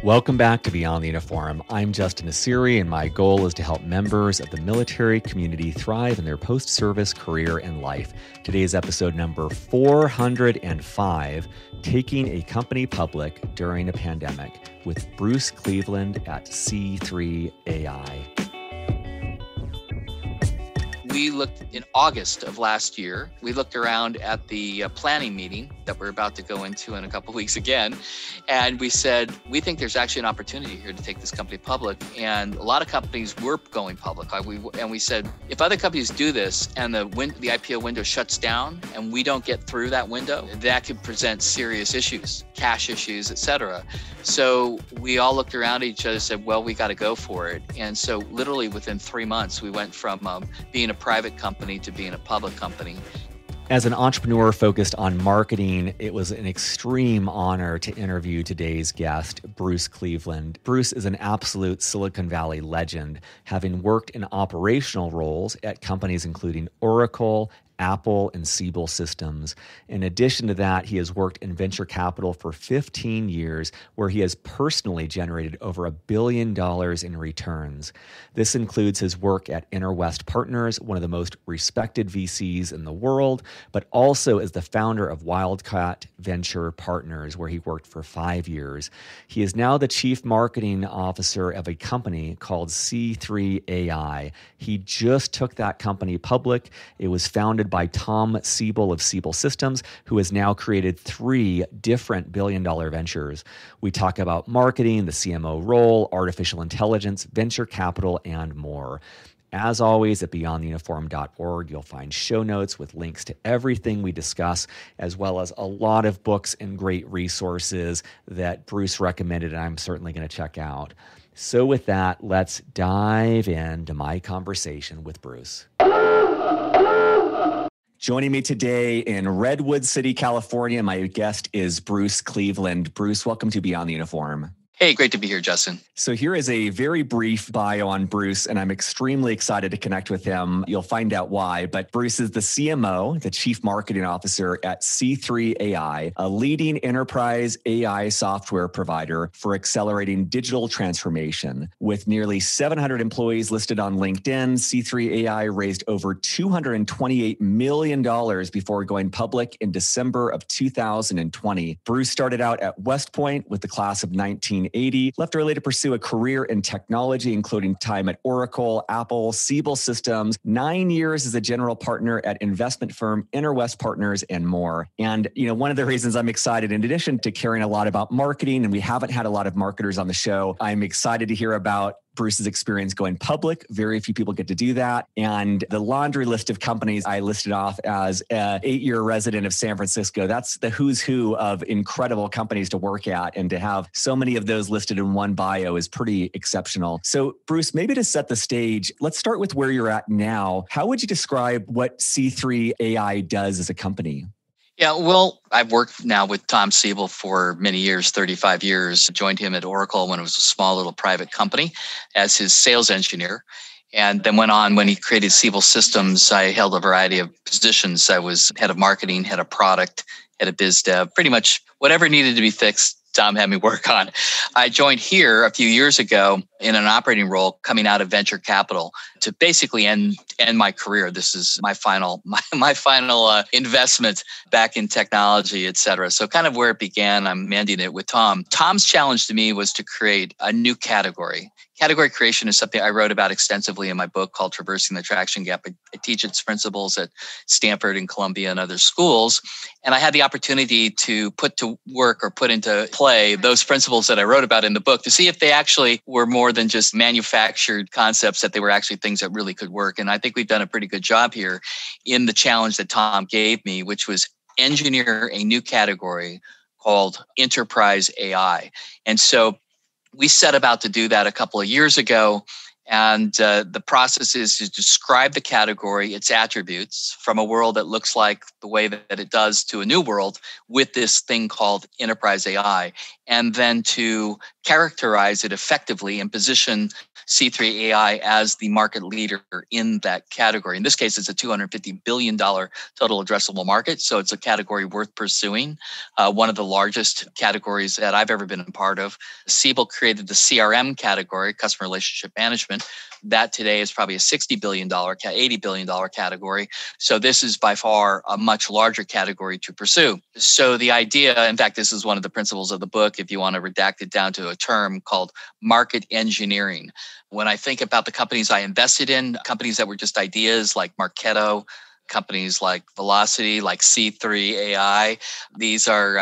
Welcome back to Beyond the Uniform. I'm Justin Asiri, and my goal is to help members of the military community thrive in their post-service career and life. Today's episode number 405, Taking a Company Public During a Pandemic, with Bruce Cleveland at C3AI. We looked in August of last year. We looked around at the planning meeting that we're about to go into in a couple of weeks again. And we said, we think there's actually an opportunity here to take this company public. And a lot of companies were going public. And we said, if other companies do this and the IPO window shuts down and we don't get through that window, that could present serious issues, cash issues, et cetera. So we all looked around at each other and said, well, we got to go for it. And so literally within 3 months, we went from being a private company to being a public company. As an entrepreneur focused on marketing, it was an extreme honor to interview today's guest, Bruce Cleveland. Bruce is an absolute Silicon Valley legend, having worked in operational roles at companies including Oracle, Apple, and Siebel Systems. In addition to that, he has worked in venture capital for 15 years, where he has personally generated over $1 billion in returns. This includes his work at InterWest Partners, one of the most respected VCs in the world, but also as the founder of Wildcat Venture Partners, where he worked for 5 years. He is now the chief marketing officer of a company called C3AI. He just took that company public. It was founded by Tom Siebel of Siebel Systems, who has now created 3 different billion-dollar ventures. We talk about marketing, the CMO role, artificial intelligence, venture capital, and more. As always, at beyondtheuniform.org, you'll find show notes with links to everything we discuss, as well as a lot of books and great resources that Bruce recommended, and I'm certainly going to check out. So with that, let's dive into my conversation with Bruce. Joining me today in Redwood City, California, my guest is Bruce Cleveland. Bruce, welcome to Beyond the Uniform. Hey, great to be here, Justin. So here is a very brief bio on Bruce, and I'm extremely excited to connect with him. You'll find out why, but Bruce is the CMO, the Chief Marketing Officer at C3AI, a leading enterprise AI software provider for accelerating digital transformation. With nearly 700 employees listed on LinkedIn, C3AI raised over $228 million before going public in December of 2020. Bruce started out at West Point with the class of 1980, left early to pursue a career in technology, including time at Oracle, Apple, Siebel Systems, 9 years as a general partner at investment firm InterWest Partners, and more. And, one of the reasons I'm excited, in addition to caring a lot about marketing, and we haven't had a lot of marketers on the show, I'm excited to hear about Bruce's experience going public. Very few people get to do that. And the laundry list of companies I listed off as an 8-year resident of San Francisco, that's the who's who of incredible companies to work at. And to have so many of those listed in one bio is pretty exceptional. So Bruce, maybe to set the stage, let's start with where you're at now. How would you describe what C3AI does as a company? Yeah, well, I've worked now with Tom Siebel for many years, 35 years. Joined him at Oracle when it was a small little private company as his sales engineer. And then went on when he created Siebel Systems. I held a variety of positions. I was head of marketing, head of product, head of biz dev, pretty much whatever needed to be fixed, Tom had me work on. I joined here a few years ago in an operating role coming out of venture capital to basically end my career. This is my final investment back in technology, et cetera. So kind of where it began, I'm ending it with Tom. Tom's challenge to me was to create a new category. Category creation is something I wrote about extensively in my book called Traversing the Traction Gap. I teach its principles at Stanford and Columbia and other schools. And I had the opportunity to put to work or put into play those principles that I wrote about in the book to see if they actually were more than just manufactured concepts, that they were actually things that really could work. And I think we've done a pretty good job here in the challenge that Tom gave me, which was engineer a new category called enterprise AI. And so we set about to do that a couple of years ago. And the process is to describe the category, its attributes, from a world that looks like the way that it does to a new world with this thing called enterprise AI. and then to characterize it effectively and position C3 AI as the market leader in that category. In this case, it's a $250 billion total addressable market, so it's a category worth pursuing, one of the largest categories that I've ever been a part of. Siebel created the CRM category, customer relationship management. That today is probably a $60 billion, $80 billion category. So this is by far a much larger category to pursue. So the idea, in fact, this is one of the principles of the book, if you want to redact it down to a term called market engineering. When I think about the companies I invested in, companies that were just ideas like Marketo, companies like Velocity, like C3 AI. These are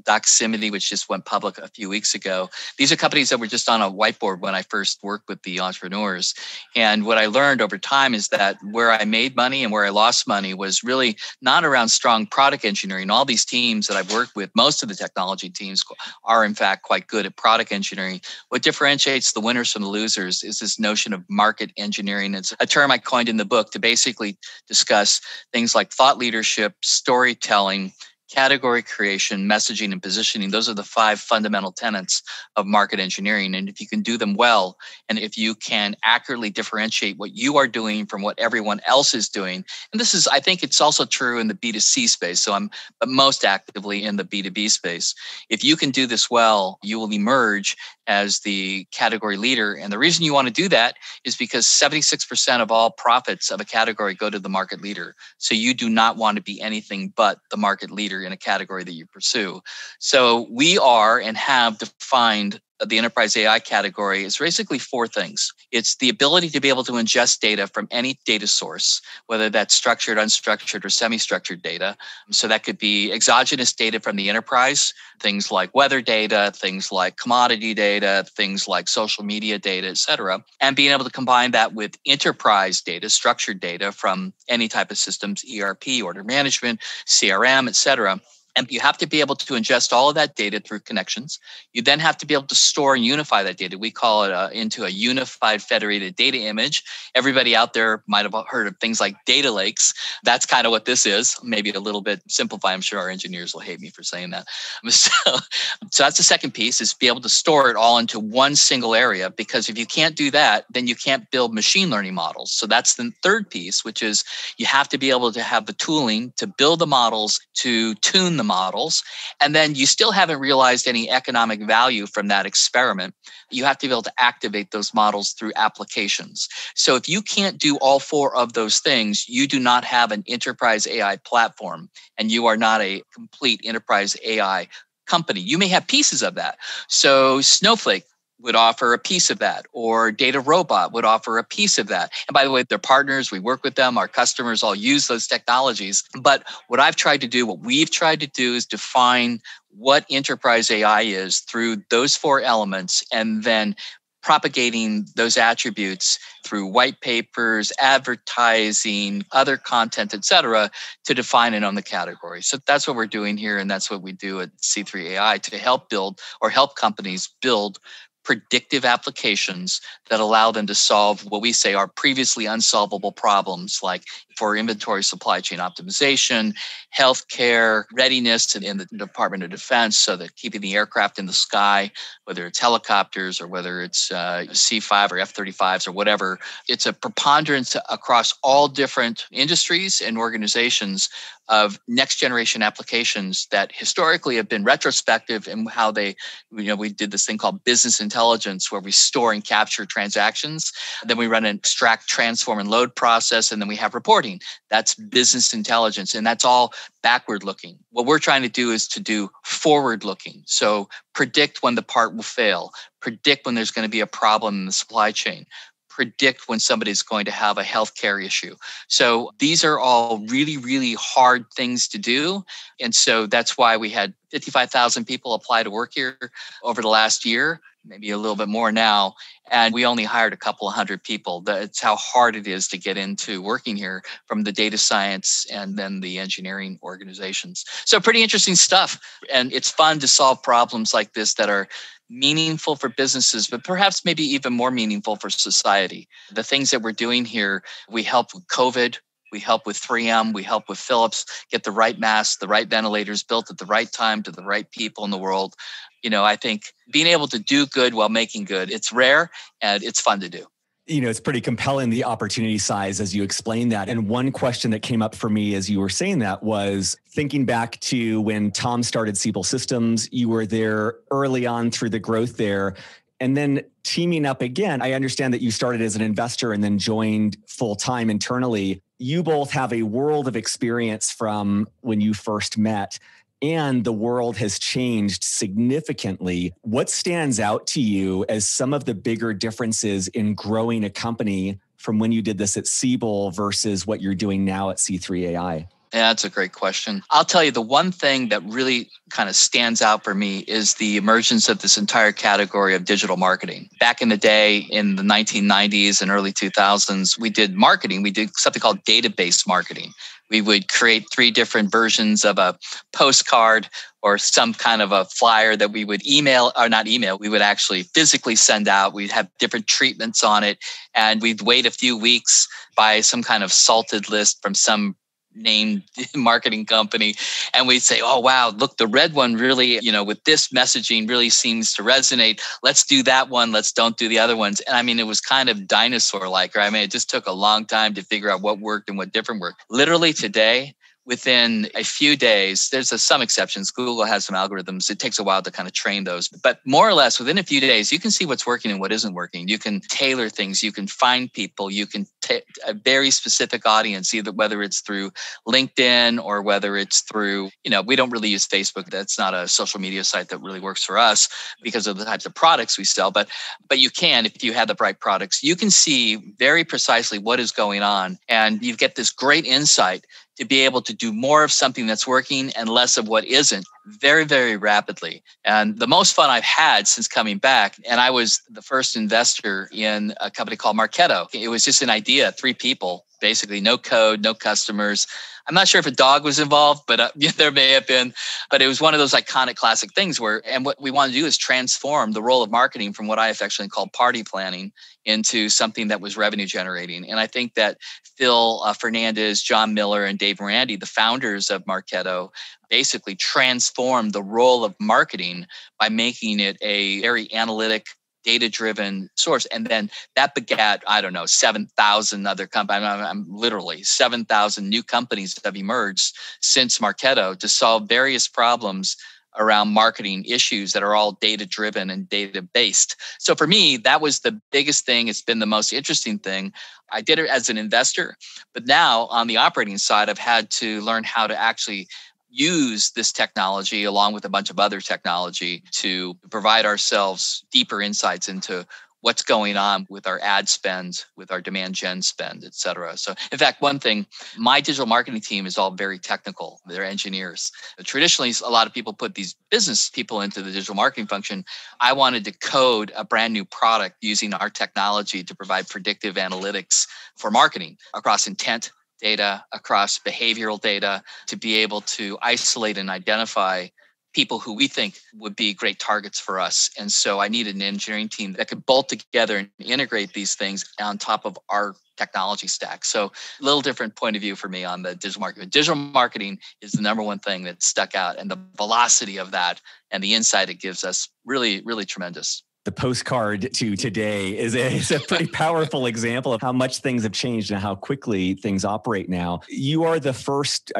Doximity, which just went public a few weeks ago. These are companies that were just on a whiteboard when I first worked with the entrepreneurs. And what I learned over time is that where I made money and where I lost money was really not around strong product engineering. All these teams that I've worked with, most of the technology teams are in fact quite good at product engineering. What differentiates the winners from the losers is this notion of market engineering. It's a term I coined in the book to basically discuss things like thought leadership, storytelling, category creation, messaging, and positioning. Those are the 5 fundamental tenets of market engineering. And if you can do them well, and if you can accurately differentiate what you are doing from what everyone else is doing, and this is, I think it's also true in the B2C space. So I'm most actively in the B2B space. If you can do this well, you will emerge as the category leader. And the reason you want to do that is because 76% of all profits of a category go to the market leader. So you do not want to be anything but the market leader in a category that you pursue. So we are and have defined the enterprise AI category is basically 4 things. It's the ability to be able to ingest data from any data source, whether that's structured, unstructured, or semi-structured data. So that could be exogenous data from the enterprise, things like weather data, things like commodity data, things like social media data, et cetera, and being able to combine that with enterprise data, structured data from any type of systems, ERP, order management, CRM, et cetera. And you have to be able to ingest all of that data through connections. You then have to be able to store and unify that data. We call it into a unified federated data image. Everybody out there might have heard of things like data lakes. That's kind of what this is. Maybe a little bit simplified. I'm sure our engineers will hate me for saying that. So that's the second piece, is be able to store it all into one single area, because if you can't do that, then you can't build machine learning models. So that's the third piece, which is you have to be able to have the tooling to build the models, to tune the models, and then you still haven't realized any economic value from that experiment. You have to be able to activate those models through applications. So if you can't do all 4 of those things, you do not have an enterprise AI platform, and you are not a complete enterprise AI company. You may have pieces of that. So Snowflake would offer a piece of that, or Data Robot would offer a piece of that. And by the way, they're partners. We work with them. Our customers all use those technologies. But what we've tried to do is define what enterprise AI is through those 4 elements, and then propagating those attributes through white papers, advertising, other content, et cetera, to define and own the category. So that's what we're doing here. And that's what we do at C3 AI to help companies build predictive applications that allow them to solve what we say are previously unsolvable problems, like for inventory supply chain optimization, healthcare, readiness in the Department of Defense, so that keeping the aircraft in the sky, whether it's helicopters or whether it's C5 or F-35s or whatever, it's a preponderance across all different industries and organizations of next generation applications that historically have been retrospective in how they, we did this thing called business intelligence, where we store and capture transactions. Then we run an extract, transform, and load process. And then we have reporting. That's business intelligence. And that's all backward looking. What we're trying to do is to do forward looking. So predict when the part will fail, predict when there's going to be a problem in the supply chain, predict when somebody's going to have a healthcare issue. So these are all really, really hard things to do. And so that's why we had 55,000 people apply to work here over the last year, maybe a little bit more now. And we only hired a couple of hundred people. That's how hard it is to get into working here, from the data science and then the engineering organizations. So pretty interesting stuff. And it's fun to solve problems like this that are meaningful for businesses, but perhaps maybe even more meaningful for society. The things that we're doing here, we help with COVID, we help with 3M, we help with Philips get the right masks, the right ventilators built at the right time to the right people in the world. I think being able to do good while making good, it's rare and it's fun to do. It's pretty compelling, the opportunity size as you explain that. And one question that came up for me as you were saying that was thinking back to when Tom started Siebel Systems, you were there early on through the growth there. And then teaming up again, I understand that you started as an investor and then joined full-time internally. You both have a world of experience from when you first met. And the world has changed significantly. What stands out to you as some of the bigger differences in growing a company from when you did this at Siebel versus what you're doing now at C3AI? Yeah, that's a great question. I'll tell you, the one thing that really kind of stands out for me is the emergence of this entire category of digital marketing. Back in the day, in the 1990s and early 2000s, we did marketing. We did something called database marketing. We would create 3 different versions of a postcard or some kind of a flyer that we would email, or not email, we would actually physically send out. We'd have different treatments on it, and we'd wait a few weeks, buy some kind of salted list from some named marketing company, and we'd say, oh, wow, look, the red one really, with this messaging really seems to resonate. Let's do that one. Let's don't do the other ones. And I mean, it was kind of dinosaur-like, right? I mean, it just took a long time to figure out what worked and what different worked. Literally today, within a few days, there's some exceptions. Google has some algorithms. It takes a while to kind of train those. But more or less, within a few days, you can see what's working and what isn't working. You can tailor things. You can find people. You can a very specific audience, either whether it's through LinkedIn or whether it's through, we don't really use Facebook. That's not a social media site that really works for us because of the types of products we sell. But you can, if you have the right products, you can see very precisely what is going on. And you get this great insight to be able to do more of something that's working and less of what isn't very, very rapidly. And the most fun I've had since coming back, and I was the first investor in a company called Marketo. It was just an idea, 3 people, basically no code, no customers. I'm not sure if a dog was involved, but there may have been. But it was one of those iconic classic things and what we want to do is transform the role of marketing from what I affectionately call party planning into something that was revenue generating. And I think that Phil Fernandez, John Miller, and Dave Morandi, the founders of Marketo, basically transformed the role of marketing by making it a very analytic, data-driven source. And then that begat, 7,000 other companies. I'm literally 7,000 new companies that have emerged since Marketo to solve various problems around marketing issues that are all data-driven and data-based. So for me, that was the biggest thing. It's been the most interesting thing. I did it as an investor, but now on the operating side, I've had to learn how to actually use this technology along with a bunch of other technology to provide ourselves deeper insights into what's going on with our ad spend, with our demand gen spend, et cetera. So in fact, one thing, my digital marketing team is all very technical. They're engineers. Traditionally, a lot of people put these business people into the digital marketing function. I wanted to code a brand new product using our technology to provide predictive analytics for marketing across intent data, across behavioral data, to be able to isolate and identify people who we think would be great targets for us. And so I needed an engineering team that could bolt together and integrate these things on top of our technology stack. So a little different point of view for me on the digital marketing. Digital marketing is the number one thing that stuck out, and the velocity of that and the insight it gives us really, really tremendous. The postcard to today is a pretty powerful example of how much things have changed and how quickly things operate now. You are the first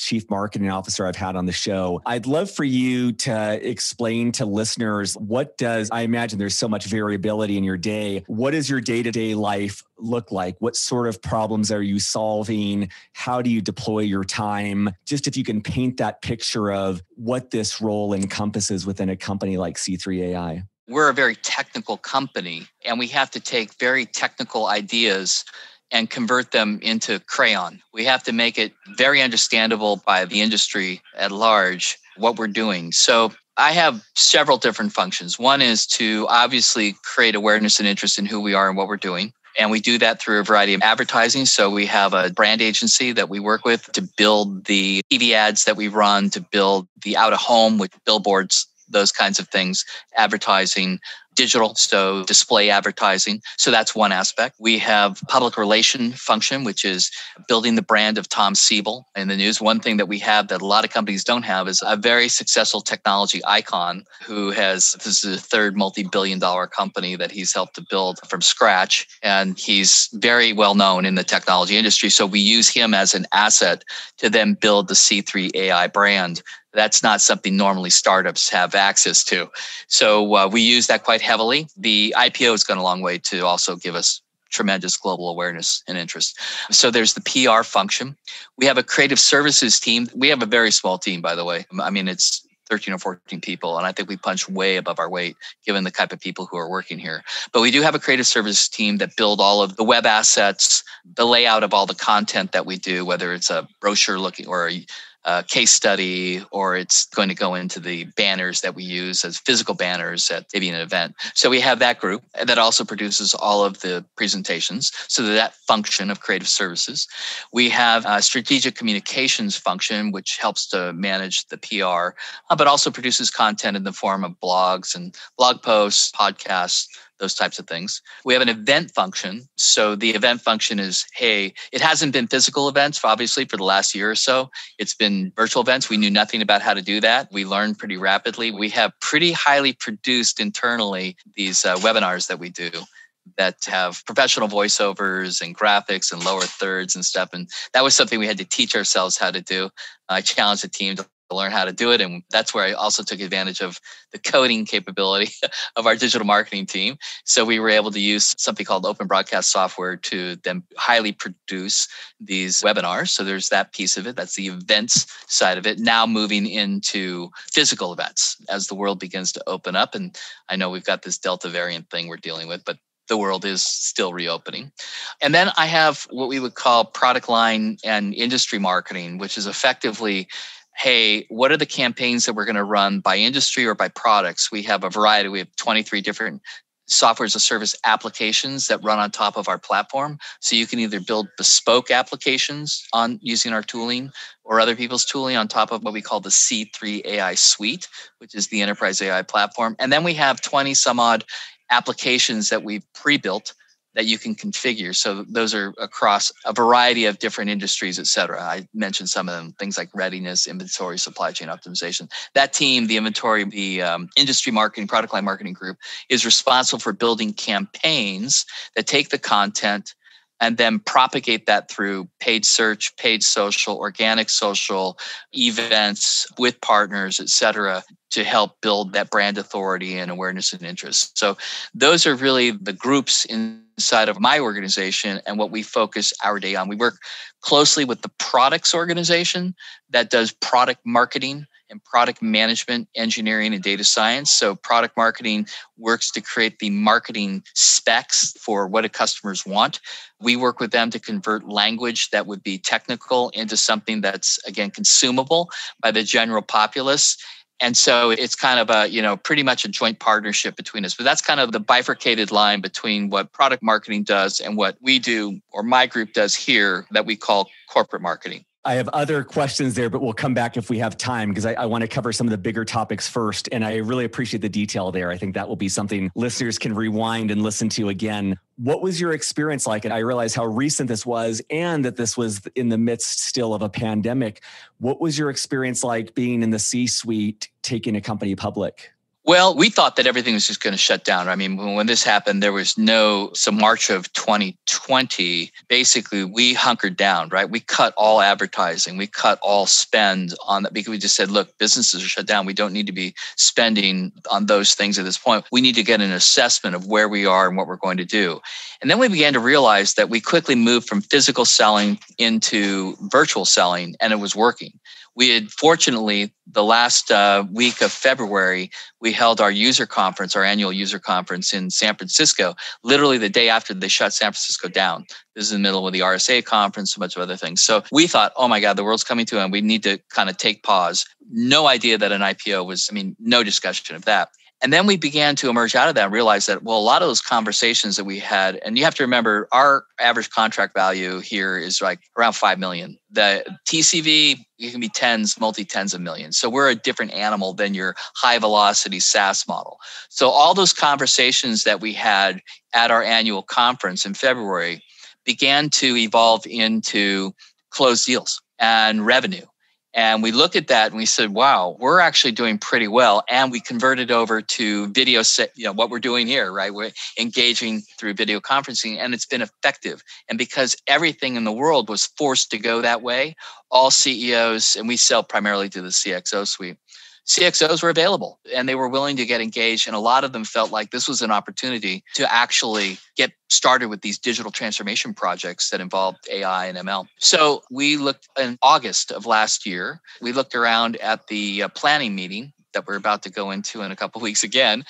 chief marketing officer I've had on the show. I'd love for you to explain to listeners, I imagine there's so much variability in your day. What does your day-to-day life look like? What sort of problems are you solving? How do you deploy your time? Just if you can paint that picture of what this role encompasses within a company like C3AI. We're a very technical company, and we have to take very technical ideas and convert them into crayon. We have to make it very understandable by the industry at large what we're doing. So I have several different functions. One is to obviously create awareness and interest in who we are and what we're doing. And we do that through a variety of advertising. So we have a brand agency that we work with to build the TV ads that we run, to build the out-of-home with billboards, those kinds of things, advertising, digital, so display advertising. So that's one aspect. We have public relation function, which is building the brand of Tom Siebel in the news. One thing that we have that a lot of companies don't have is a very successful technology icon this is the third multi-billion-dollar company that he's helped to build from scratch. And he's very well known in the technology industry. So we use him as an asset to then build the C3 AI brand. That's not something normally startups have access to. So we use that quite heavily. The IPO has gone a long way to also give us tremendous global awareness and interest. So there's the PR function. We have a creative services team. We have a very small team, by the way. I mean, it's 13 or 14 people. And I think we punch way above our weight, given the type of people who are working here. But we do have a creative services team that build all of the web assets, the layout of all the content that we do, whether it's a brochure looking or a case study, or it's going to go into the banners that we use as physical banners at maybe an event. So we have that group that also produces all of the presentations. So that function of creative services. We have a strategic communications function, which helps to manage the PR, but also produces content in the form of blogs and blog posts, podcasts, those types of things. We have an event function. So the event function is, hey, it hasn't been physical events, obviously, for the last year or so. It's been virtual events. We knew nothing about how to do that. We learned pretty rapidly. We have pretty highly produced internally these webinars that we do that have professional voiceovers and graphics and lower thirds and stuff. And that was something we had to teach ourselves how to do. I challenged the team to learn how to do it. And that's where I also took advantage of the coding capability of our digital marketing team. So we were able to use something called open broadcast software to then highly produce these webinars. So there's that piece of it. That's the events side of it. Now moving into physical events as the world begins to open up. And I know we've got this Delta variant thing we're dealing with, but the world is still reopening. And then I have what we would call product line and industry marketing, which is effectively, hey, what are the campaigns that we're going to run by industry or by products? We have a variety. We have 23 different software as a service applications that run on top of our platform. So you can either build bespoke applications on using our tooling or other people's tooling on top of what we call the C3 AI suite, which is the enterprise AI platform. And then we have 20 some odd applications that we've pre-built that you can configure. So those are across a variety of different industries, et cetera. I mentioned some of them, things like readiness, inventory, supply chain optimization. That team, the inventory, the industry marketing, product line marketing group, is responsible for building campaigns that take the content and then propagate that through paid search, paid social, organic social, events with partners, et cetera, to help build that brand authority and awareness and interest. So those are really the groups inside of my organization and what we focus our day on. We work closely with the products organization that does product marketing and product management, engineering, and data science. So product marketing works to create the marketing specs for what the customers want. We work with them to convert language that would be technical into something that's, again, consumable by the general populace. And so it's kind of a, pretty much a joint partnership between us. But that's kind of the bifurcated line between what product marketing does and what we do, or my group does here, that we call corporate marketing. I have other questions there, but we'll come back if we have time because I want to cover some of the bigger topics first. And I really appreciate the detail there. I think that will be something listeners can rewind and listen to again. What was your experience like? And I realize how recent this was and that this was in the midst still of a pandemic. What was your experience like being in the C-suite, taking a company public? Well, we thought that everything was just going to shut down. I mean, when this happened, there was so March of 2020, basically we hunkered down, right? We cut all advertising. We cut all spend on that because we just said, look, businesses are shut down. We don't need to be spending on those things at this point. We need to get an assessment of where we are and what we're going to do. And then we began to realize that we quickly moved from physical selling into virtual selling, and it was working. We had, fortunately, the last week of February, we held our user conference, our annual user conference in San Francisco, literally the day after they shut San Francisco down. This is in the middle of the RSA conference, a bunch of other things. So we thought, oh my God, the world's coming to an end. We need to kind of take pause. No idea that an IPO was, no discussion of that. And then we began to emerge out of that and realize that, well, a lot of those conversations that we had, and you have to remember our average contract value here is like around 5 million. The TCV, it can be tens, multi-tens of millions. So we're a different animal than your high velocity SaaS model. So all those conversations that we had at our annual conference in February began to evolve into closed deals and revenue. And we looked at that and we said, wow, we're actually doing pretty well. And we converted over to video, what we're doing here, right? We're engaging through video conferencing, and it's been effective. And because everything in the world was forced to go that way, all CEOs, and we sell primarily to the CXO suite, CXOs were available and they were willing to get engaged. And a lot of them felt like this was an opportunity to actually get started with these digital transformation projects that involved AI and ML. So we looked in August of last year, we looked around at the planning meeting that we're about to go into in a couple of weeks again.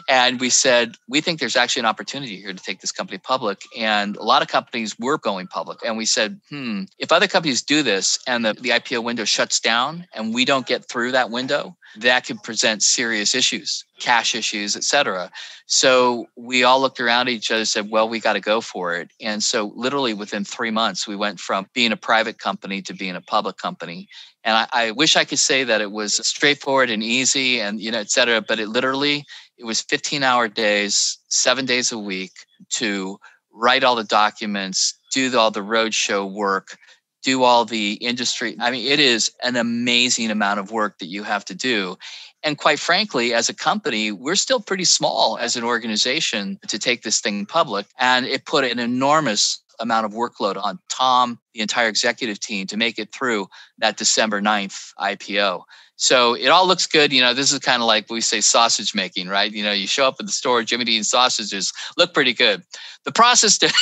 And we said, we think there's actually an opportunity here to take this company public. And a lot of companies were going public. And we said, if other companies do this and the IPO window shuts down and we don't get through that window, that could present serious issues, cash issues, et cetera. So we all looked around at each other and said, well, we got to go for it. And so literally within 3 months, we went from being a private company to being a public company. And I wish I could say that it was straightforward and easy and, et cetera, but it was 15-hour days, 7 days a week to write all the documents, do all the roadshow work, do all the industry. I mean, it is an amazing amount of work that you have to do. And quite frankly, as a company, we're still pretty small as an organization to take this thing public. And it put an enormous amount of workload on Tom, the entire executive team, to make it through that December 9th IPO. So it all looks good. This is kind of like we say sausage making, right? You show up at the store, Jimmy Dean sausages look pretty good. The process to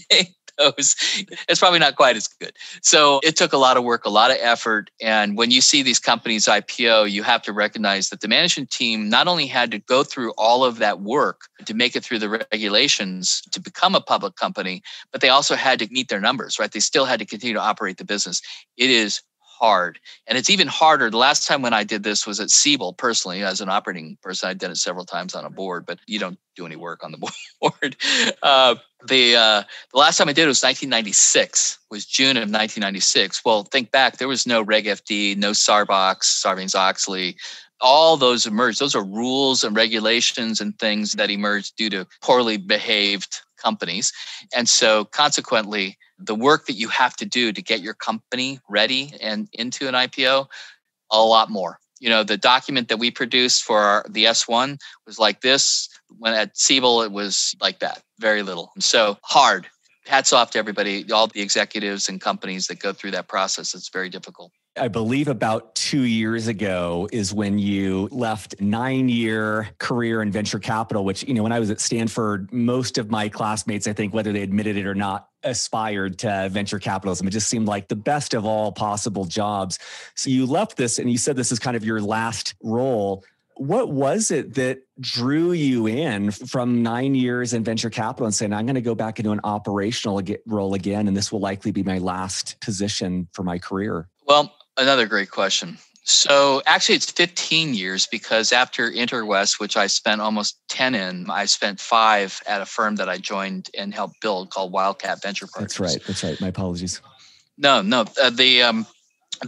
make those, it's probably not quite as good. So it took a lot of work, a lot of effort. And when you see these companies IPO, you have to recognize that the management team not only had to go through all of that work to make it through the regulations to become a public company, but they also had to meet their numbers, right? They still had to continue to operate the business. It is hard. And it's even harder. The last time when I did this was at Siebel personally, as an operating person. I did it several times on a board, but you don't do any work on the board. The last time I did it was 1996, was June of 1996. Well, think back, there was no Reg FD, no Sarbanes-Oxley. All those emerged. Those are rules and regulations and things that emerged due to poorly behaved companies. And so consequently, the work that you have to do to get your company ready and into an IPO, a lot more. The document that we produced for the S1 was like this. When at Siebel, it was like that, very little. So hard. Hats off to everybody, all the executives and companies that go through that process. It's very difficult. I believe about 2 years ago is when you left 9-year career in venture capital, which, when I was at Stanford, most of my classmates, I think, whether they admitted it or not, aspired to venture capitalism. It just seemed like the best of all possible jobs. So you left this and you said this is kind of your last role. What was it that drew you in from 9 years in venture capital and saying, I'm going to go back into an operational role again, and this will likely be my last position for my career? Well, another great question. So actually it's 15 years because after InterWest, which I spent almost 10 in, I spent 5 at a firm that I joined and helped build called Wildcat Venture Partners. That's right. My apologies. No.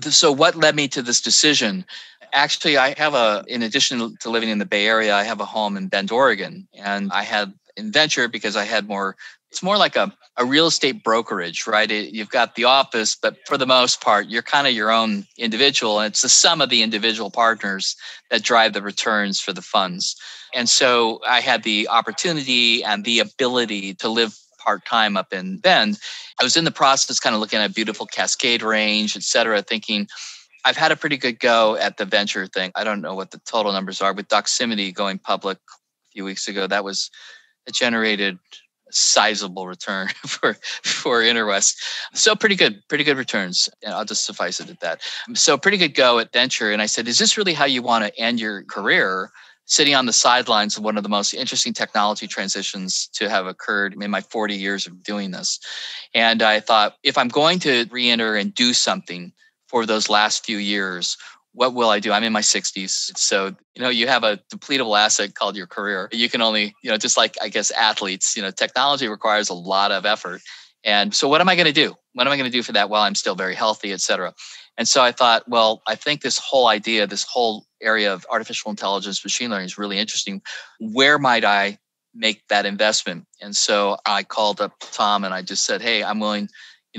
So what led me to this decision? Actually, I have in addition to living in the Bay Area, I have a home in Bend, Oregon. And I had in venture because I had it's more like a real estate brokerage, right? You've got the office, but for the most part, you're kind of your own individual. And it's the sum of the individual partners that drive the returns for the funds. And so I had the opportunity and the ability to live part-time up in Bend. I was in the process kind of looking at a beautiful Cascade Range, et cetera, thinking, I've had a pretty good go at the venture thing. I don't know what the total numbers are. With Doximity going public a few weeks ago, it generated a sizable return for InterWest. So pretty good returns. And I'll just suffice it at that. So pretty good go at venture. And I said, is this really how you want to end your career? Sitting on the sidelines of one of the most interesting technology transitions to have occurred in my 40 years of doing this. And I thought, if I'm going to re-enter and do something for those last few years, what will I do? I'm in my 60s. So, you have a depletable asset called your career. You can only, just like, I guess, athletes, technology requires a lot of effort. And so what am I going to do? What am I going to do for that while I'm still very healthy, et cetera? And so I thought, well, I think this whole idea, this whole area of artificial intelligence, machine learning is really interesting. Where might I make that investment? And so I called up Tom and I just said, hey, I'm willing.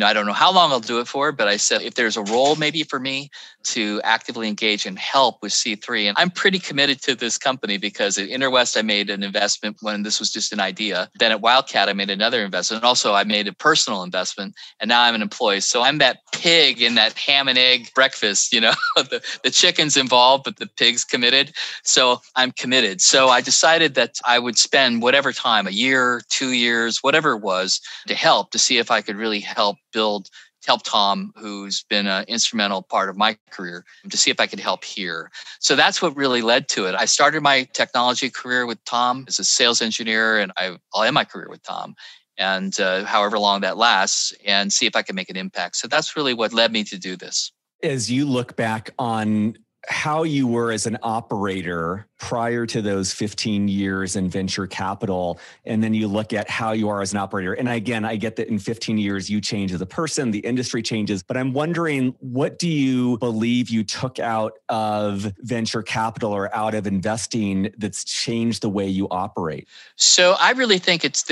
I don't know how long I'll do it for, but I said, if there's a role maybe for me to actively engage and help with C3, and I'm pretty committed to this company because at InterWest, I made an investment when this was just an idea. Then at Wildcat, I made another investment. And also I made a personal investment and now I'm an employee. So I'm that pig in that ham and egg breakfast, the chicken's involved, but the pig's committed. So I'm committed. So I decided that I would spend whatever time, a year, 2 years, whatever it was, to see if I could really help Tom, who's been an instrumental part of my career, to see if I could help here. So that's what really led to it. I started my technology career with Tom as a sales engineer, and I'll end my career with Tom, and however long that lasts, and see if I can make an impact. So that's really what led me to do this. As you look back on how you were as an operator prior to those 15 years in venture capital, and then you look at how you are as an operator. And again, I get that in 15 years, you change as a person, the industry changes, but I'm wondering, what do you believe you took out of venture capital or out of investing that's changed the way you operate? So I really think it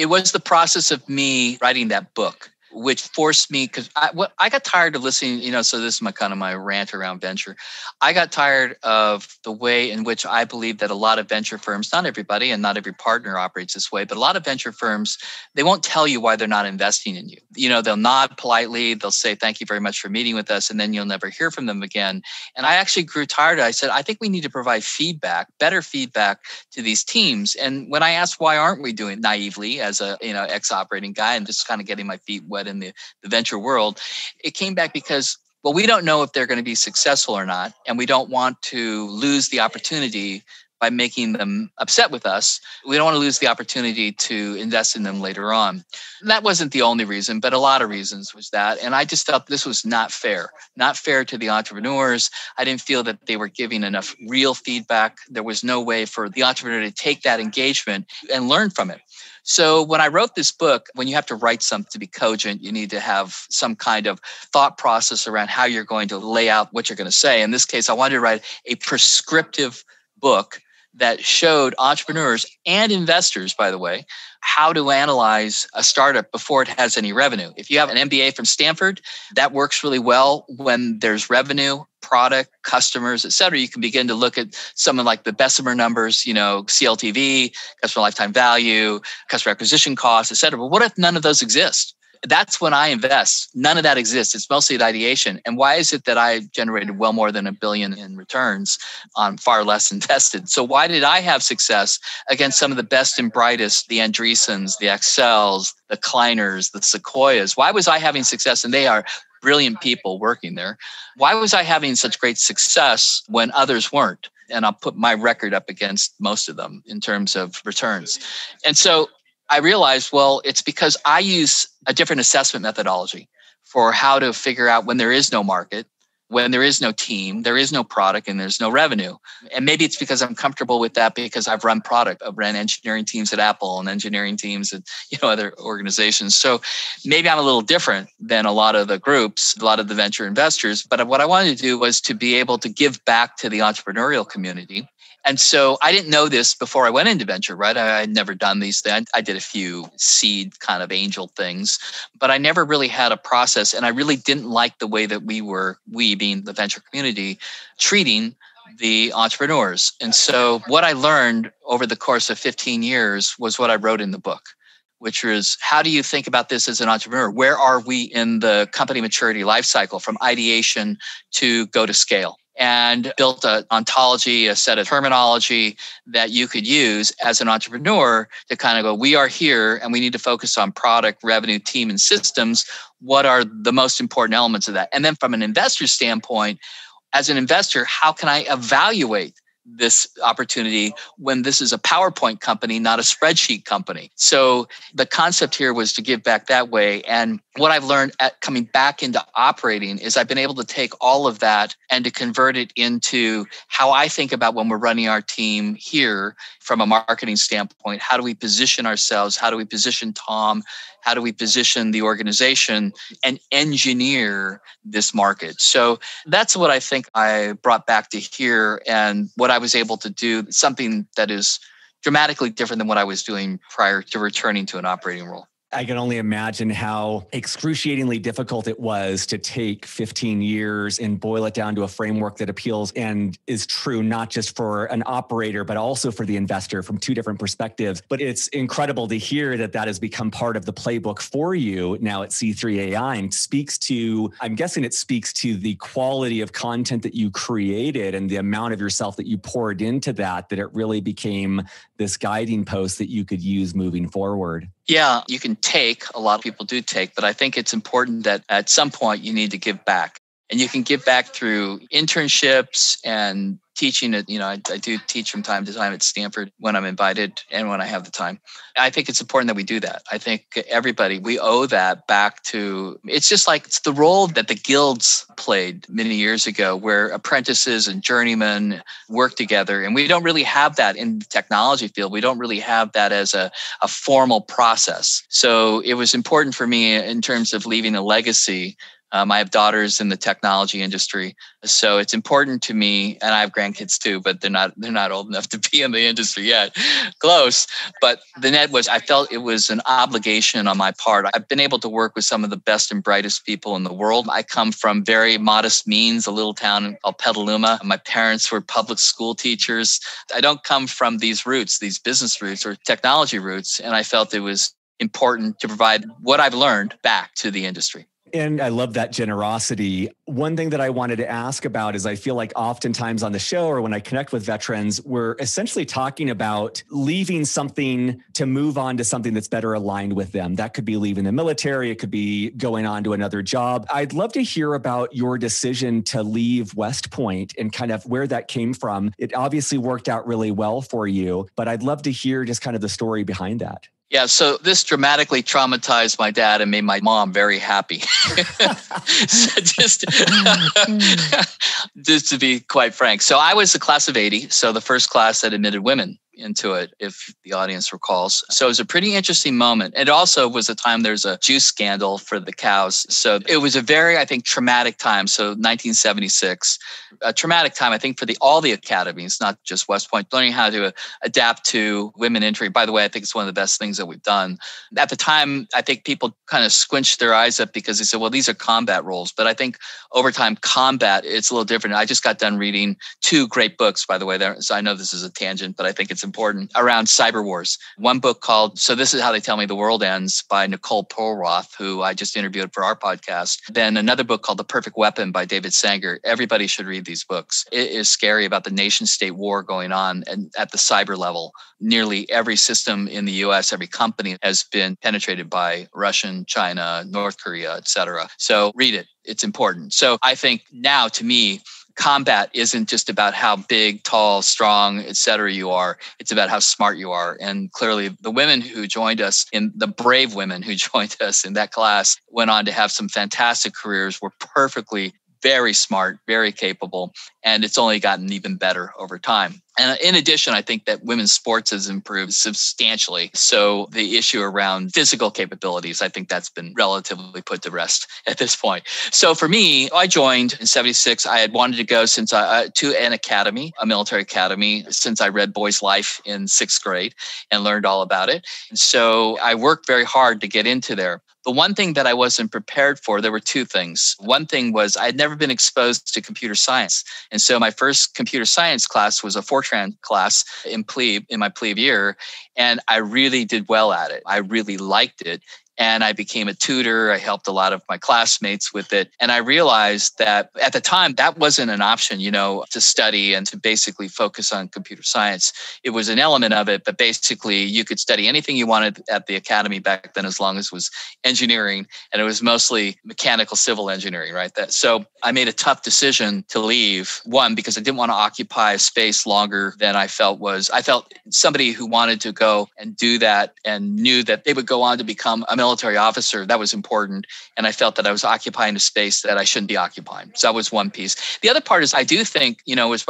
was the process of me writing that book, which forced me, because I got tired of listening, so this is my rant around venture. I got tired of the way in which I believe that a lot of venture firms, not everybody and not every partner operates this way, but a lot of venture firms, they won't tell you why they're not investing in you. They'll nod politely, they'll say, thank you very much for meeting with us, and then you'll never hear from them again. And I actually grew tired. I said, I think we need to provide feedback, better feedback to these teams. And when I asked, why aren't we doing naively as a, ex-operating guy and just kind of getting my feet wet in the venture world, it came back because, well, we don't know if they're going to be successful or not, and we don't want to lose the opportunity by making them upset with us. We don't want to lose the opportunity to invest in them later on. And that wasn't the only reason, but a lot of reasons was that. And I just felt this was not fair to the entrepreneurs. I didn't feel that they were giving enough real feedback. There was no way for the entrepreneur to take that engagement and learn from it. So when I wrote this book, when you have to write something to be cogent, you need to have some kind of thought process around how you're going to lay out what you're going to say. In this case, I wanted to write a prescriptive book that showed entrepreneurs and investors, by the way, how to analyze a startup before it has any revenue. If you have an MBA from Stanford, that works really well when there's revenue, product, customers, et cetera. You can begin to look at something like the Bessemer numbers, CLTV, customer lifetime value, customer acquisition costs, et cetera. But what if none of those exist? That's when I invest. None of that exists. It's mostly at ideation. And why is it that I generated well more than $1 billion in returns on far less invested? So why did I have success against some of the best and brightest, the Andreessens, the Accels, the Kleiners, the Sequoias? Why was I having success? And they are brilliant people working there. Why was I having such great success when others weren't? And I'll put my record up against most of them in terms of returns. And so I realized, well, it's because I use a different assessment methodology for how to figure out when there is no market, when there is no team, there is no product, and there's no revenue. And maybe it's because I'm comfortable with that because I've run product. I've ran engineering teams at Apple and engineering teams at other organizations. So maybe I'm a little different than a lot of the groups, a lot of the venture investors. But what I wanted to do was to be able to give back to the entrepreneurial community. And so I didn't know this before I went into venture, right? I had never done these things. I did a few seed kind of angel things, but I never really had a process. And I really didn't like the way that we being the venture community, treating the entrepreneurs. And so what I learned over the course of 15 years was what I wrote in the book, which was, how do you think about this as an entrepreneur? Where are we in the company maturity life cycle from ideation to go to scale? And built an ontology, a set of terminology that you could use as an entrepreneur to kind of go, we are here and we need to focus on product, revenue, team, and systems. What are the most important elements of that? And then from an investor standpoint, as an investor, how can I evaluate this opportunity when this is a PowerPoint company, not a spreadsheet company. So the concept here was to give back that way. And what I've learned at coming back into operating is I've been able to take all of that and to convert it into how I think about when we're running our team here from a marketing standpoint. How do we position ourselves? How do we position Tom? How do we position the organization and engineer this market? So that's what I think I brought back to here, and what I was able to do, something that is dramatically different than what I was doing prior to returning to an operating role. I can only imagine how excruciatingly difficult it was to take 15 years and boil it down to a framework that appeals and is true not just for an operator, but also for the investor from two different perspectives. But it's incredible to hear that that has become part of the playbook for you now at C3AI, and speaks to, I'm guessing it speaks to the quality of content that you created and the amount of yourself that you poured into that it really became this guiding post that you could use moving forward. Yeah, you can take, a lot of people do take, but I think it's important that at some point you need to give back. And you can give back through internships and teaching it. I do teach from time to time at Stanford when I'm invited and when I have the time. I think it's important that we do that. I think everybody, we owe that back to, it's just like it's the role that the guilds played many years ago, where apprentices and journeymen work together. And we don't really have that in the technology field. We don't really have that as a formal process. So it was important for me in terms of leaving a legacy. I have daughters in the technology industry, so it's important to me, and I have grandkids too, but they're not old enough to be in the industry yet. Close, but the net was, I felt it was an obligation on my part. I've been able to work with some of the best and brightest people in the world. I come from very modest means, a little town called Petaluma. My parents were public school teachers. I don't come from these roots, these business roots or technology roots, and I felt it was important to provide what I've learned back to the industry. And I love that generosity. One thing that I wanted to ask about is I feel like oftentimes on the show or when I connect with veterans, we're essentially talking about leaving something to move on to something that's better aligned with them. That could be leaving the military. It could be going on to another job. I'd love to hear about your decision to leave West Point and kind of where that came from. It obviously worked out really well for you, but I'd love to hear just kind of the story behind that. Yeah, so this dramatically traumatized my dad and made my mom very happy. So just to be quite frank. So I was the class of 80, so the first class that admitted women into it, if the audience recalls. So it was a pretty interesting moment. It also was a time there's a juice scandal for the cows. So it was a very, I think, traumatic time. So 1976, a traumatic time, I think, for all the academies, not just West Point, learning how to adapt to women entry. By the way, I think it's one of the best things that we've done. At the time, I think people kind of squinched their eyes up because they said, well, these are combat roles. But I think over time, combat, it's a little different. I just got done reading 2 great books, by the way. So I know this is a tangent, but I think it's important, around cyber wars. One book called So This Is How They Tell Me the World Ends by Nicole Polroth, who I just interviewed for our podcast. Then another book called The Perfect Weapon by David Sanger. Everybody should read these books. It is scary about the nation state war going on and at the cyber level. Nearly every system in the US, every company has been penetrated by Russian, China, North Korea, et cetera. So read it. It's important. So I think now, to me, combat isn't just about how big, tall, strong, et cetera you are. It's about how smart you are. And clearly the women who joined us, the brave women who joined us in that class, went on to have some fantastic careers, were perfectly very smart, very capable, and it's only gotten even better over time. And in addition, I think that women's sports has improved substantially. So the issue around physical capabilities, I think that's been relatively put to rest at this point. So for me, I joined in 76. I had wanted to go to an academy, a military academy, since I read Boy's Life in 6th grade and learned all about it. And so I worked very hard to get into there. The one thing that I wasn't prepared for, there were 2 things. One thing was I had never been exposed to computer science. And so my first computer science class was a Fortran class in my plebe year. And I really did well at it. I really liked it. and I became a tutor. I helped a lot of my classmates with it. And I realized that at the time, that wasn't an option, to study and to basically focus on computer science. It was an element of it, but basically you could study anything you wanted at the academy back then, as long as it was engineering. And it was mostly mechanical civil engineering, right? So I made a tough decision to leave. One, because I didn't want to occupy a space longer than I felt somebody who wanted to go and do that and knew that they would go on to become a military officer. That was important. And I felt that I was occupying a space that I shouldn't be occupying. So that was one piece. The other part is I do think, it was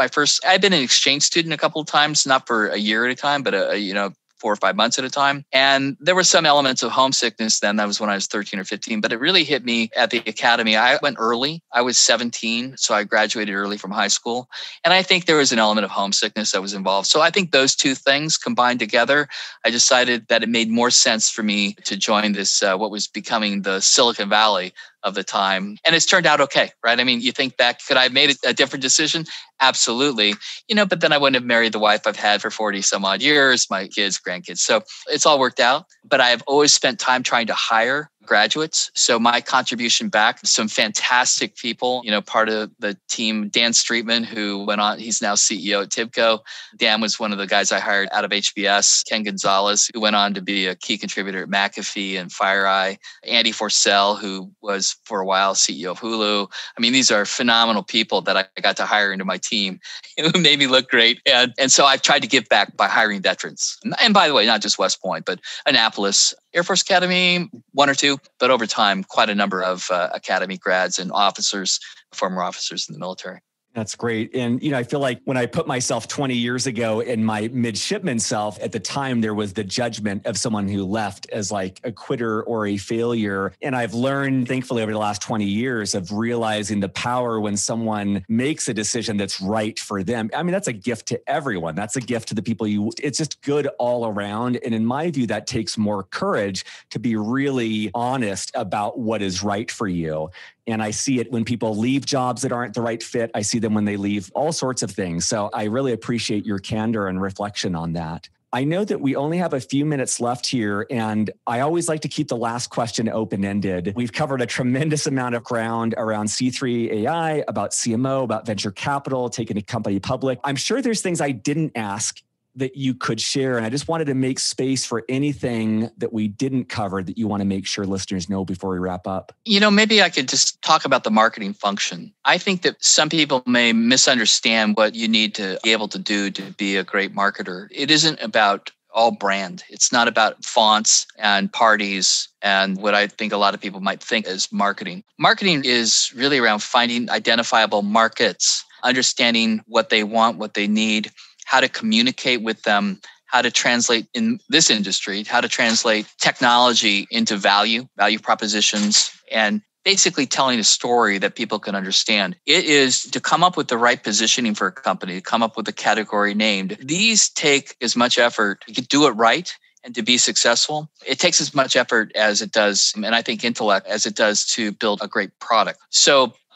I've been an exchange student a couple of times, not for a year at a time, but 4 or 5 months at a time. And there were some elements of homesickness then. That was when I was 13 or 15, but it really hit me at the academy. I went early. I was 17, so I graduated early from high school. And I think there was an element of homesickness that was involved. So I think those two things combined together, I decided that it made more sense for me to join this, what was becoming the Silicon Valley of the time. And it's turned out okay, right? I mean, you think back, could I have made a different decision? Absolutely. But then I wouldn't have married the wife I've had for 40 some odd years, my kids, grandkids. So it's all worked out. But I've always spent time trying to hire graduates. So my contribution back, some fantastic people, part of the team, Dan Streetman, who went on, he's now CEO at Tibco. Dan was one of the guys I hired out of HBS. Ken Gonzalez, who went on to be a key contributor at McAfee and FireEye. Andy Forcell, who was for a while CEO of Hulu. I mean, these are phenomenal people that I got to hire into my team who made me look great. And so I've tried to give back by hiring veterans. And by the way, not just West Point, but Annapolis, Air Force Academy, 1 or 2, but over time, quite a number of Academy grads and officers, former officers in the military. That's great. And, I feel like when I put myself 20 years ago in my midshipman self, at the time, there was the judgment of someone who left as like a quitter or a failure. And I've learned, thankfully, over the last 20 years of realizing the power when someone makes a decision that's right for them. I mean, that's a gift to everyone. That's a gift to the people it's just good all around. And in my view, that takes more courage to be really honest about what is right for you. And I see it when people leave jobs that aren't the right fit. I see them when they leave all sorts of things. So I really appreciate your candor and reflection on that. I know that we only have a few minutes left here, and I always like to keep the last question open-ended. We've covered a tremendous amount of ground around C3 AI, about CMO, about venture capital, taking a company public. I'm sure there's things I didn't ask that you could share. And I just wanted to make space for anything that we didn't cover that you want to make sure listeners know before we wrap up. Maybe I could just talk about the marketing function. I think that some people may misunderstand what you need to be able to do to be a great marketer. It isn't about all brand. It's not about fonts and parties and what I think a lot of people might think is marketing. Marketing is really around finding identifiable markets, understanding what they want, what they need, how to communicate with them, how to translate in this industry, how to translate technology into value propositions, and basically telling a story that people can understand. It is to come up with the right positioning for a company, to come up with a category named. These take as much effort to do it right and to be successful. It takes as much effort as it does, and I think intellect, as it does to build a great product.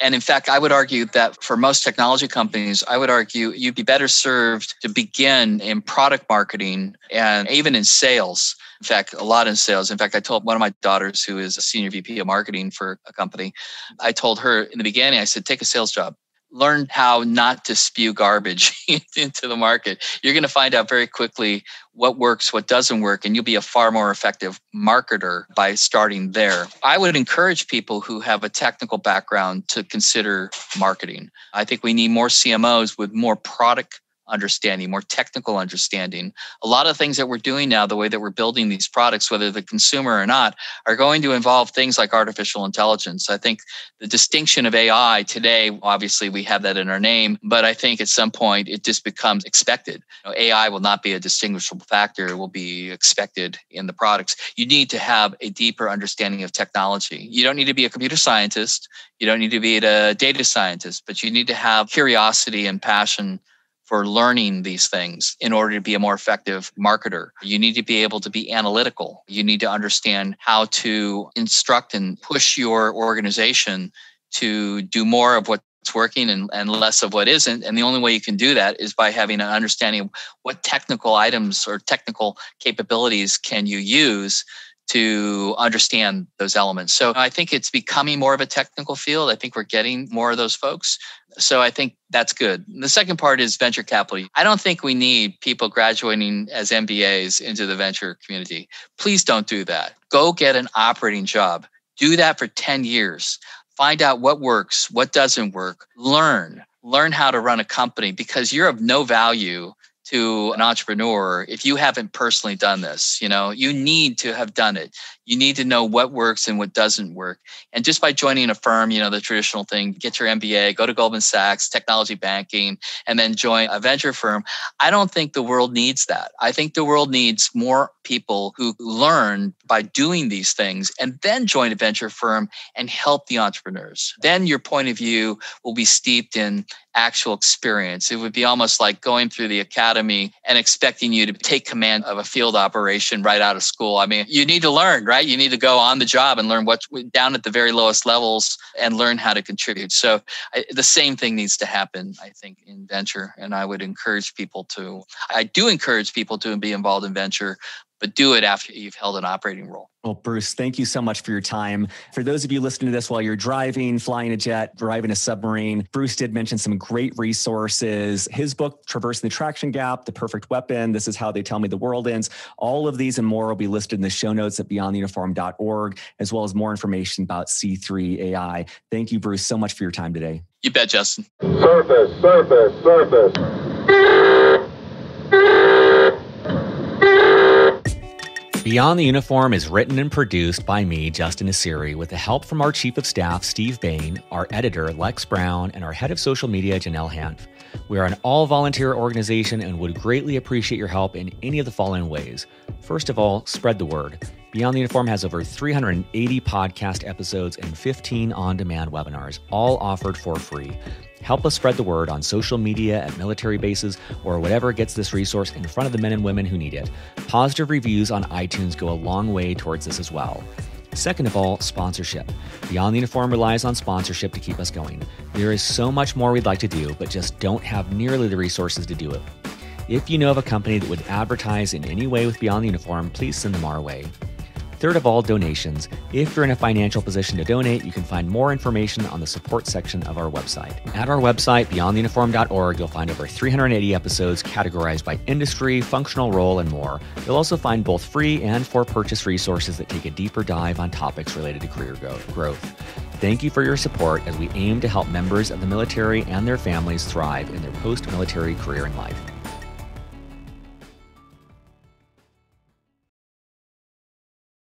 And in fact, I would argue that for most technology companies, I would argue you'd be better served to begin in product marketing and even in sales. In fact, a lot in sales. In fact, I told one of my daughters, who is a senior VP of marketing for a company, I told her in the beginning, I said, take a sales job. Learn how not to spew garbage into the market. You're going to find out very quickly what works, what doesn't work, and you'll be a far more effective marketer by starting there. I would encourage people who have a technical background to consider marketing. I think we need more CMOs with more product understanding, more technical understanding. A lot of things that we're doing now, the way that we're building these products, whether the consumer or not, are going to involve things like artificial intelligence. I think the distinction of AI today, obviously we have that in our name, but I think at some point it just becomes expected. AI will not be a distinguishable factor. It will be expected in the products. You need to have a deeper understanding of technology. You don't need to be a computer scientist. You don't need to be a data scientist, but you need to have curiosity and passion for learning these things in order to be a more effective marketer. You need to be able to be analytical. You need to understand how to instruct and push your organization to do more of what's working and less of what isn't. And the only way you can do that is by having an understanding of what technical items or technical capabilities can you use to understand those elements. So I think it's becoming more of a technical field. I think we're getting more of those folks. So I think that's good. And the second part is venture capital. I don't think we need people graduating as MBAs into the venture community. Please don't do that. Go get an operating job. Do that for 10 years. Find out what works, what doesn't work. Learn how to run a company, because you're of no value to an entrepreneur if you haven't personally done this. You need to have done it. You need to know what works and what doesn't work. And just by joining a firm, the traditional thing, get your MBA, go to Goldman Sachs, technology banking, and then join a venture firm. I don't think the world needs that. I think the world needs more people who learn by doing these things and then join a venture firm and help the entrepreneurs. Then your point of view will be steeped in actual experience. It would be almost like going through the academy and expecting you to take command of a field operation right out of school. I mean, you need to learn, right? You need to go on the job and learn what's down at the very lowest levels and learn how to contribute. So the same thing needs to happen, I think, in venture. And I do encourage people to be involved in venture, but do it after you've held an operating role. Well, Bruce, thank you so much for your time. For those of you listening to this while you're driving, flying a jet, driving a submarine, Bruce did mention some great resources. His book, Traversing the Traction Gap, The Perfect Weapon, This is How They Tell Me the World Ends. All of these and more will be listed in the show notes at beyondtheuniform.org, as well as more information about C3 AI. Thank you, Bruce, so much for your time today. You bet, Justin. Surface. Beyond the Uniform is written and produced by me, Justin Asiri, with the help from our Chief of Staff, Steve Bain, our editor, Lex Brown, and our Head of Social Media, Janelle Hanf. We are an all-volunteer organization and would greatly appreciate your help in any of the following ways. First of all, spread the word. Beyond the Uniform has over 380 podcast episodes and 15 on-demand webinars, all offered for free. Help us spread the word on social media, at military bases, or whatever gets this resource in front of the men and women who need it. Positive reviews on iTunes go a long way towards this as well. Second of all, sponsorship. Beyond the Uniform relies on sponsorship to keep us going. There is so much more we'd like to do, but just don't have nearly the resources to do it. If you know of a company that would advertise in any way with Beyond the Uniform, please send them our way. Third of all, donations. If you're in a financial position to donate, you can find more information on the support section of our website. At our website, beyondtheuniform.org, you'll find over 380 episodes categorized by industry, functional role, and more. You'll also find both free and for-purchase resources that take a deeper dive on topics related to career growth. Thank you for your support as we aim to help members of the military and their families thrive in their post-military career and life.